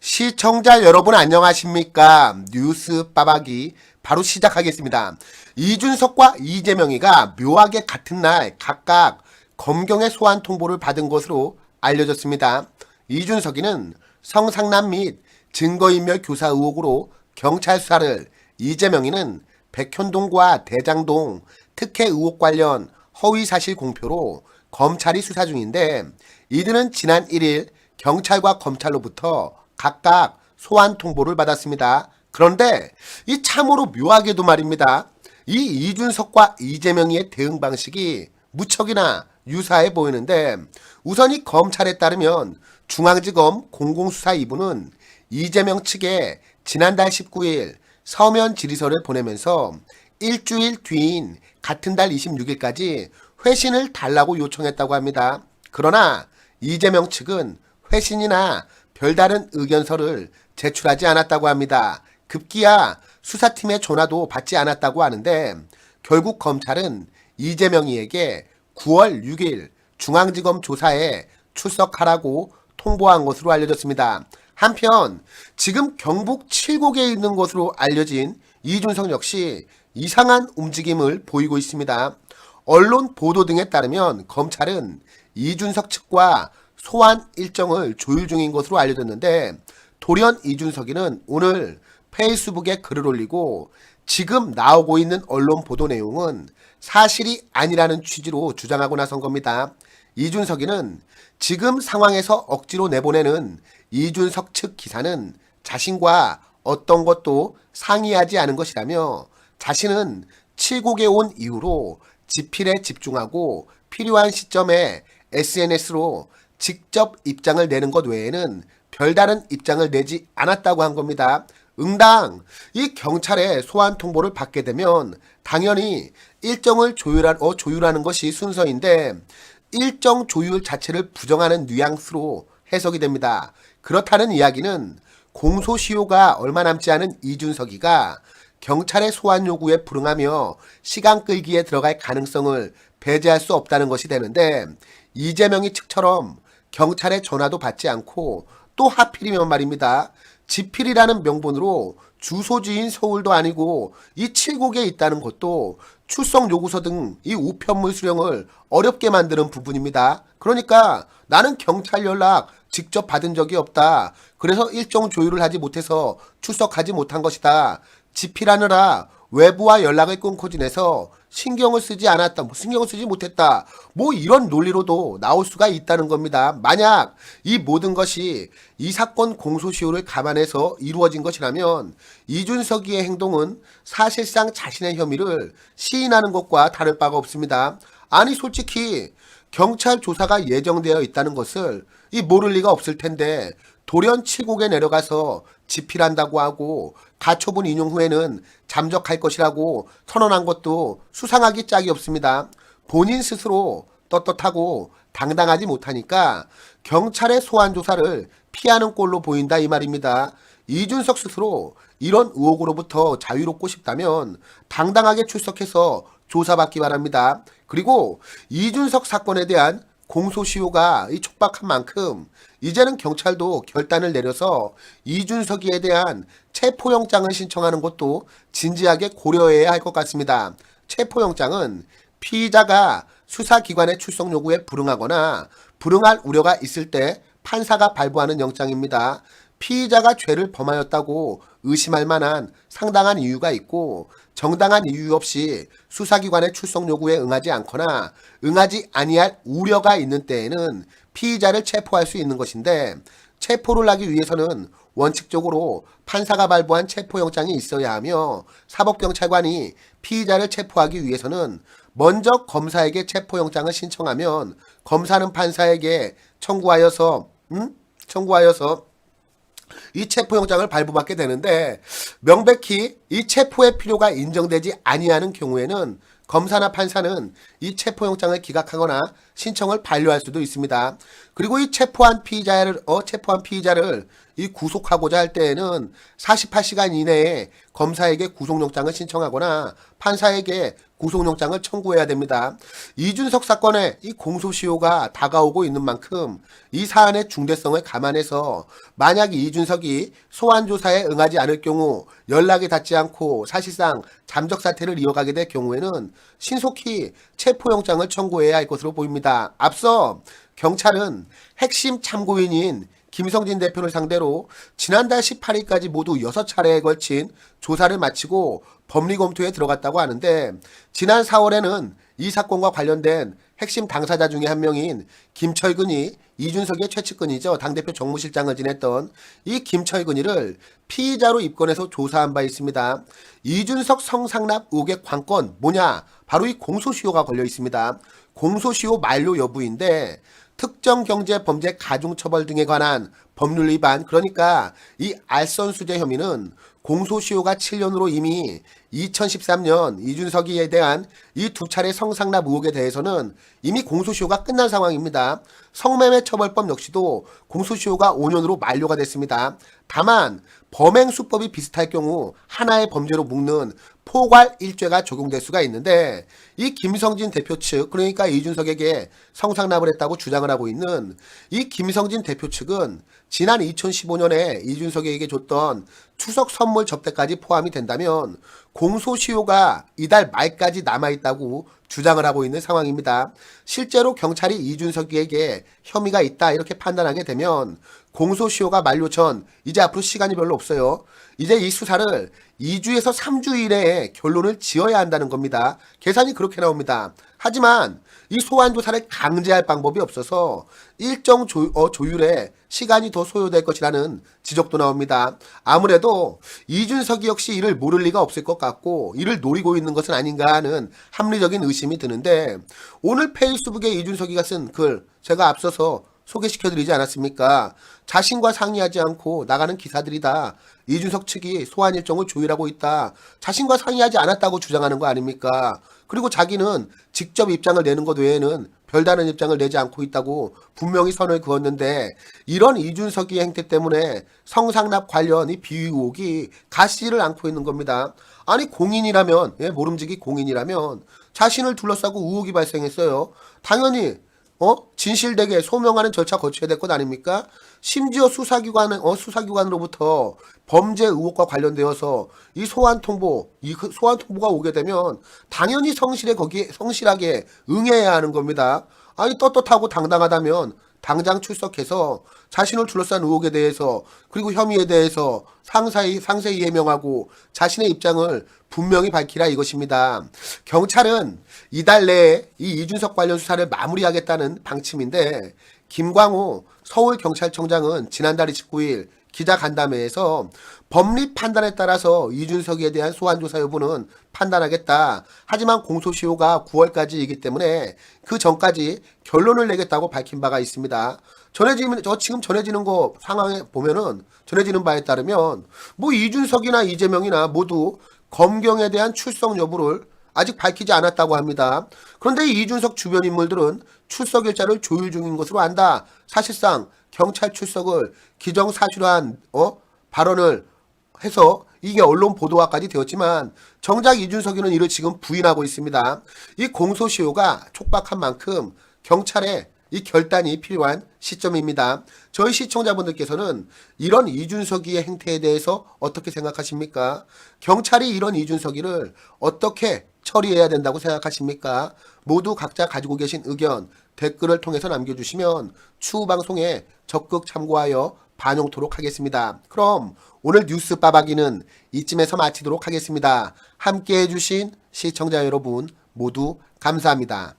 시청자 여러분 안녕하십니까? 뉴스 빠박이 바로 시작하겠습니다. 이준석과 이재명이가 묘하게 같은 날 각각 검경의 소환 통보를 받은 것으로 알려졌습니다. 이준석이는 성상남 및 증거인멸 교사 의혹으로 경찰 수사를, 이재명이는 백현동과 대장동 특혜 의혹 관련 허위사실 공표로 검찰이 수사 중인데, 이들은 지난 1일 경찰과 검찰로부터 각각 소환 통보를 받았습니다. 그런데 이 참으로 묘하게도 말입니다. 이 이준석과 이재명의 대응 방식이 무척이나 유사해 보이는데, 우선 이 검찰에 따르면 중앙지검 공공수사 2부는 이재명 측에 지난달 19일 서면 질의서를 보내면서 일주일 뒤인 같은 달 26일까지 회신을 달라고 요청했다고 합니다. 그러나 이재명 측은 회신이나 별다른 의견서를 제출하지 않았다고 합니다. 급기야 수사팀의 전화도 받지 않았다고 하는데, 결국 검찰은 이재명이에게 9월 6일 중앙지검 조사에 출석하라고 통보한 것으로 알려졌습니다. 한편 지금 경북 칠곡에 있는 것으로 알려진 이준석 역시 이상한 움직임을 보이고 있습니다. 언론 보도 등에 따르면 검찰은 이준석 측과 소환 일정을 조율 중인 것으로 알려졌는데, 돌연 이준석이는 오늘 페이스북에 글을 올리고 지금 나오고 있는 언론 보도 내용은 사실이 아니라는 취지로 주장하고 나선 겁니다. 이준석이는 지금 상황에서 억지로 내보내는 이준석 측 기사는 자신과 어떤 것도 상의하지 않은 것이라며, 자신은 칠곡에 온 이후로 집필에 집중하고 필요한 시점에 SNS로 직접 입장을 내는 것 외에는 별다른 입장을 내지 않았다고 한 겁니다. 응당 이 경찰의 소환 통보를 받게 되면 당연히 일정을 조율하는 것이 순서인데, 일정 조율 자체를 부정하는 뉘앙스로 해석이 됩니다. 그렇다는 이야기는 공소시효가 얼마 남지 않은 이준석이가 경찰의 소환 요구에 불응하며 시간 끌기에 들어갈 가능성을 배제할 수 없다는 것이 되는데, 이재명이 측처럼 경찰의 전화도 받지 않고 또 하필이면 말입니다. 지필이라는 명분으로 주소지인 서울도 아니고 이 칠곡에 있다는 것도 출석 요구서 등 이 우편물 수령을 어렵게 만드는 부분입니다. 그러니까 나는 경찰 연락 직접 받은 적이 없다. 그래서 일정 조율을 하지 못해서 출석하지 못한 것이다. 지필하느라 외부와 연락을 끊고 지내서 신경을 쓰지 않았다, 신경을 쓰지 못했다, 이런 논리로도 나올 수가 있다는 겁니다. 만약 이 모든 것이 이 사건 공소시효를 감안해서 이루어진 것이라면 이준석이의 행동은 사실상 자신의 혐의를 시인하는 것과 다를 바가 없습니다. 아니 솔직히 경찰 조사가 예정되어 있다는 것을 모를 리가 없을 텐데, 돌연 칠곡에 내려가서 집필한다고 하고 가처분 인용 후에는 잠적할 것이라고 선언한 것도 수상하기 짝이 없습니다. 본인 스스로 떳떳하고 당당하지 못하니까 경찰의 소환 조사를 피하는 꼴로 보인다 이 말입니다. 이준석 스스로 이런 의혹으로부터 자유롭고 싶다면 당당하게 출석해서 조사받기 바랍니다. 그리고 이준석 사건에 대한 공소시효가 촉박한 만큼 이제는 경찰도 결단을 내려서 이준석이에 대한 체포영장을 신청하는 것도 진지하게 고려해야 할 것 같습니다. 체포영장은 피의자가 수사기관의 출석 요구에 불응하거나 불응할 우려가 있을 때 판사가 발부하는 영장입니다. 피의자가 죄를 범하였다고 의심할 만한 상당한 이유가 있고 정당한 이유 없이 수사기관의 출석 요구에 응하지 않거나 응하지 아니할 우려가 있는 때에는 피의자를 체포할 수 있는 것인데, 체포를 하기 위해서는 원칙적으로 판사가 발부한 체포영장이 있어야 하며, 사법경찰관이 피의자를 체포하기 위해서는 먼저 검사에게 체포영장을 신청하면 검사는 판사에게 청구하여서 이 체포영장을 발부받게 되는데, 명백히 이 체포의 필요가 인정되지 아니하는 경우에는 검사나 판사는 이 체포영장을 기각하거나 신청을 반려할 수도 있습니다. 그리고 이 체포한 피의자를 이 구속하고자 할 때에는 48시간 이내에 검사에게 구속영장을 신청하거나 판사에게 구속영장을 청구해야 됩니다. 이준석 사건의 이 공소시효가 다가오고 있는 만큼 이 사안의 중대성을 감안해서 만약 이준석이 소환조사에 응하지 않을 경우 연락이 닿지 않고 사실상 잠적 사태를 이어가게 될 경우에는 신속히 체포영장을 청구해야 할 것으로 보입니다. 앞서 경찰은 핵심 참고인인 김성진 대표를 상대로 지난달 18일까지 모두 6차례에 걸친 조사를 마치고 법리 검토에 들어갔다고 하는데, 지난 4월에는 이 사건과 관련된 핵심 당사자 중에 한 명인 김철근이, 이준석의 최측근이죠, 당대표 정무실장을 지냈던 이 김철근이를 피의자로 입건해서 조사한 바 있습니다. 이준석 성상납 의혹의 관건 뭐냐? 바로 이 공소시효가 걸려 있습니다. 공소시효 만료 여부인데, 특정경제범죄 가중처벌 등에 관한 법률 위반, 그러니까 이 알선수재 혐의는 공소시효가 7년으로 이미 2013년 이준석이에 대한 이 2차례 성상납 의혹에 대해서는 이미 공소시효가 끝난 상황입니다. 성매매 처벌법 역시도 공소시효가 5년으로 만료가 됐습니다. 다만 범행 수법이 비슷할 경우 하나의 범죄로 묶는 포괄 일죄가 적용될 수가 있는데, 이 김성진 대표 측, 그러니까 이준석에게 성상납을 했다고 주장을 하고 있는 이 김성진 대표 측은 지난 2015년에 이준석에게 줬던 추석 선물 접대까지 포함이 된다면 공소시효가 이달 말까지 남아있다고 주장을 하고 있는 상황입니다. 실제로 경찰이 이준석에게 혐의가 있다 이렇게 판단하게 되면 공소시효가 만료 전 이제 앞으로 시간이 별로 없어요. 이제 이 수사를 2주에서 3주 이내에 결론을 지어야 한다는 겁니다. 계산이 그렇게 나옵니다. 하지만 이 소환조사를 강제할 방법이 없어서 일정 조율에 시간이 더 소요될 것이라는 지적도 나옵니다. 아무래도 이준석이 역시 이를 모를 리가 없을 것 같고 이를 노리고 있는 것은 아닌가 하는 합리적인 의심이 드는데, 오늘 페이스북에 이준석이가 쓴 글 제가 앞서서 소개시켜드리지 않았습니까? 자신과 상의하지 않고 나가는 기사들이다. 이준석 측이 소환 일정을 조율하고 있다. 자신과 상의하지 않았다고 주장하는 거 아닙니까? 그리고 자기는 직접 입장을 내는 것 외에는 별다른 입장을 내지 않고 있다고 분명히 선을 그었는데, 이런 이준석의 행태 때문에 성상납 관련 이 비위 의혹이 가시를 않고 있는 겁니다. 아니 공인이라면, 모름지기 공인이라면 자신을 둘러싸고 의혹이 발생했어요. 당연히 진실되게 소명하는 절차 거쳐야 될 것 아닙니까? 심지어 수사기관으로부터 범죄 의혹과 관련되어서 이 소환 통보가 오게 되면 당연히 성실하게 응해야 하는 겁니다. 아니 떳떳하고 당당하다면 당장 출석해서 자신을 둘러싼 의혹에 대해서, 그리고 혐의에 대해서 상세히 해명하고 자신의 입장을 분명히 밝히라 이것입니다. 경찰은 이달 내에 이 이준석 관련 수사를 마무리하겠다는 방침인데, 김광호 서울경찰청장은 지난달 29일 기자간담회에서 법리 판단에 따라서 이준석에 대한 소환조사 여부는 판단하겠다. 하지만 공소시효가 9월까지이기 때문에 그 전까지 결론을 내겠다고 밝힌 바가 있습니다. 지금 전해지는 거 상황에 보면은, 전해지는 바에 따르면 이준석이나 이재명이나 모두 검경에 대한 출석 여부를 아직 밝히지 않았다고 합니다. 그런데 이준석 주변 인물들은 출석 일자를 조율 중인 것으로 안다. 사실상 경찰 출석을 기정사실화한 발언을 해서 이게 언론 보도화까지 되었지만, 정작 이준석이는 이를 지금 부인하고 있습니다. 이 공소시효가 촉박한 만큼 경찰의 이 결단이 필요한 시점입니다. 저희 시청자분들께서는 이런 이준석이의 행태에 대해서 어떻게 생각하십니까? 경찰이 이런 이준석이를 어떻게 처리해야 된다고 생각하십니까? 모두 각자 가지고 계신 의견 댓글을 통해서 남겨주시면 추후 방송에 적극 참고하여 반영토록 하겠습니다. 그럼 오늘 뉴스 빠박이는 이쯤에서 마치도록 하겠습니다. 함께 해주신 시청자 여러분 모두 감사합니다.